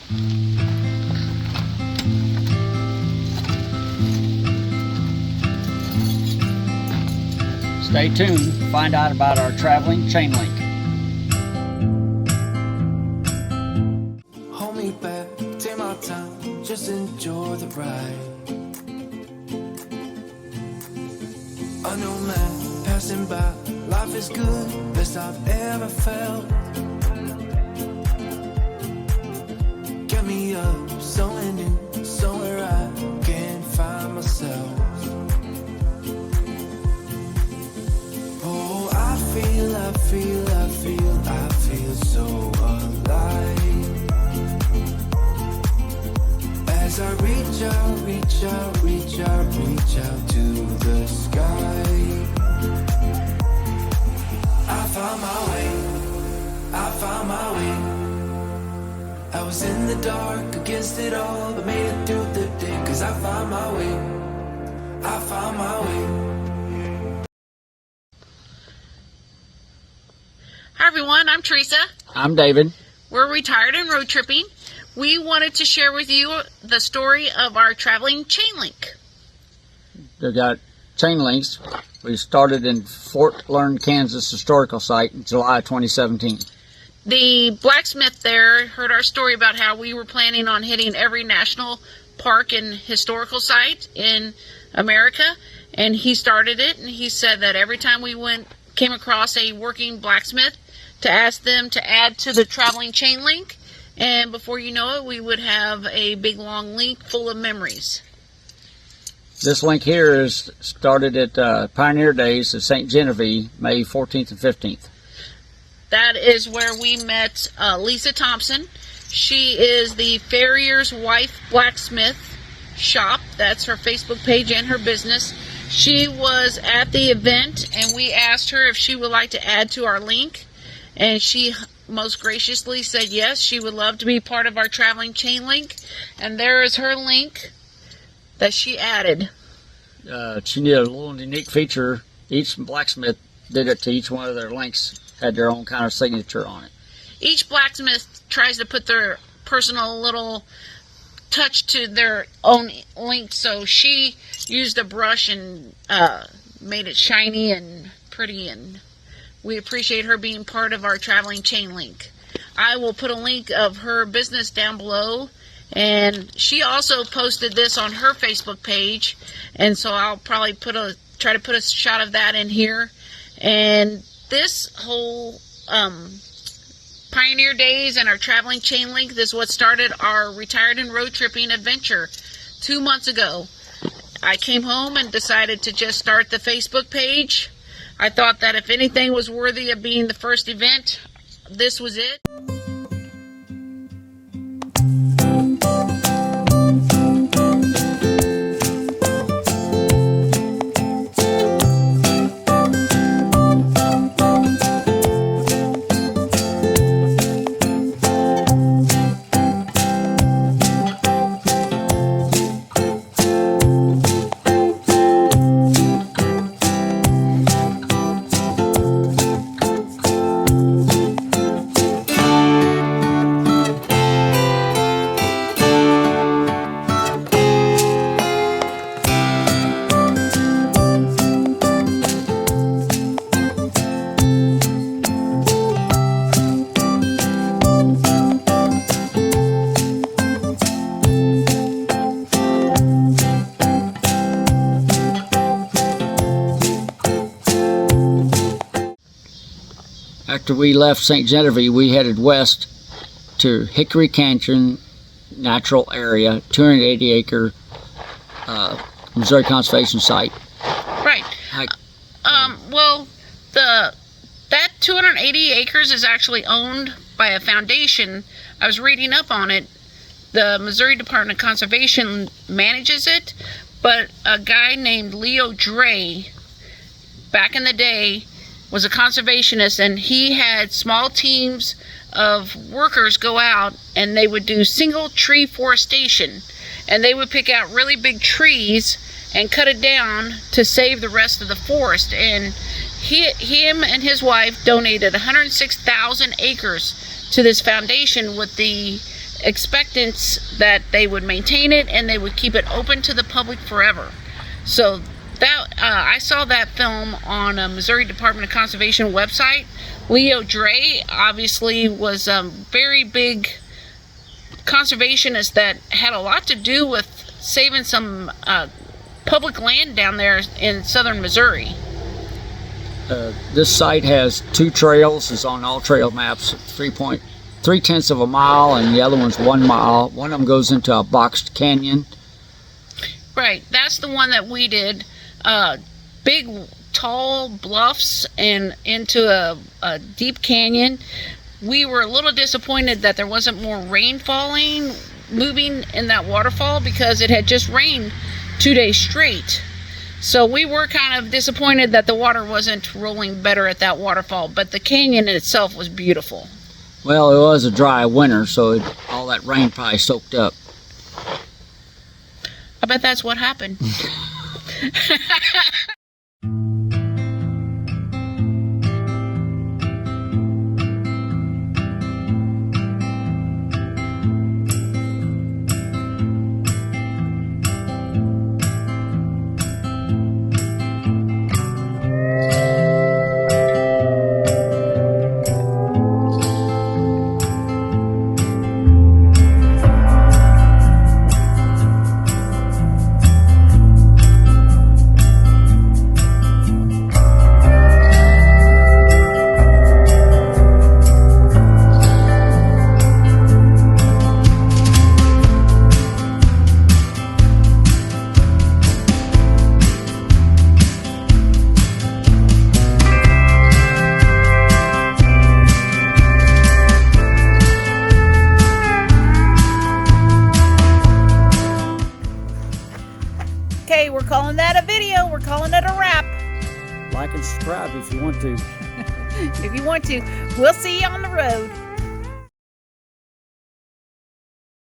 Stay tuned to find out about our traveling chain link. Hold me back, take my time, just enjoy the ride. A new man passing by, life is good, best I've ever felt. Get me up, somewhere new, somewhere I can find myself. Oh, I feel so alive. As I reach out to the sky. I found my way. I was in the dark against it all, but made it through the day. 'Cause I found my way. Hi everyone, I'm Teresa. I'm David. We're retired and road tripping. We wanted to share with you the story of our traveling chain link. They got chain links. We started in Fort Learn, Kansas historical site in July 2017. The blacksmith there heard our story about how we were planning on hitting every national park and historical site in America, and he started it, and he said that every time we came across a working blacksmith, to ask them to add to the traveling chain link, and before you know it, we would have a big long link full of memories. This link here is started at Pioneer Days at St. Genevieve, May 14th and 15th. That is where we met Lisa Thompson. She is the Farriers wife blacksmith shop. That's her Facebook page and her business. She was at the event, and we asked her if she would like to add to our link. And she most graciously said yes, she would love to be part of our traveling chain link. And there is her link that she added. She did a little unique feature. Each blacksmith did it to each one of their links, had their own kind of signature on it. Each blacksmith tries to put their personal little touch to their own link. So she used a brush and made it shiny and pretty, and we appreciate her being part of our traveling chain link. I will put a link of her business down below, and she also posted this on her Facebook page, and so I'll probably try to put a shot of that in here. And this whole Pioneer Days and our traveling chain link, this is what started our retired and road tripping adventure 2 months ago. I came home and decided to just start the Facebook page. I thought that if anything was worthy of being the first event, this was it. After we left St. Genevieve, we headed west to Hickory Canyon Natural Area, 280-acre Missouri Conservation Site. Right. Well, that 280 acres is actually owned by a foundation. I was reading up on it. The Missouri Department of Conservation manages it, but a guy named Leo Dre, back in the day, was a conservationist, and he had small teams of workers go out, and they would do single tree forestation, and they would pick out really big trees and cut it down to save the rest of the forest. And him and his wife donated 106,000 acres to this foundation with the expectance that they would maintain it and they would keep it open to the public forever. So that I saw that film on a Missouri Department of Conservation website. Leo Dre obviously was a very big conservationist that had a lot to do with saving some public land down there in southern Missouri. This site has 2 trails. It's on all trail maps. 3/10 of a mile, and the other one's 1 mile. One of them goes into a boxed canyon. Right, that's the one that we did. Big, tall bluffs and into a deep canyon. We were a little disappointed that there wasn't more rain falling, moving in that waterfall, because it had just rained 2 days straight. So we were kind of disappointed that the water wasn't rolling better at that waterfall, but the canyon in itself was beautiful. Well, it was a dry winter, so all that rain probably soaked up. I bet that's what happened. Okay, we're calling that a video. We're calling it a wrap. Like and subscribe if you want to. If you want to. We'll see you on the road.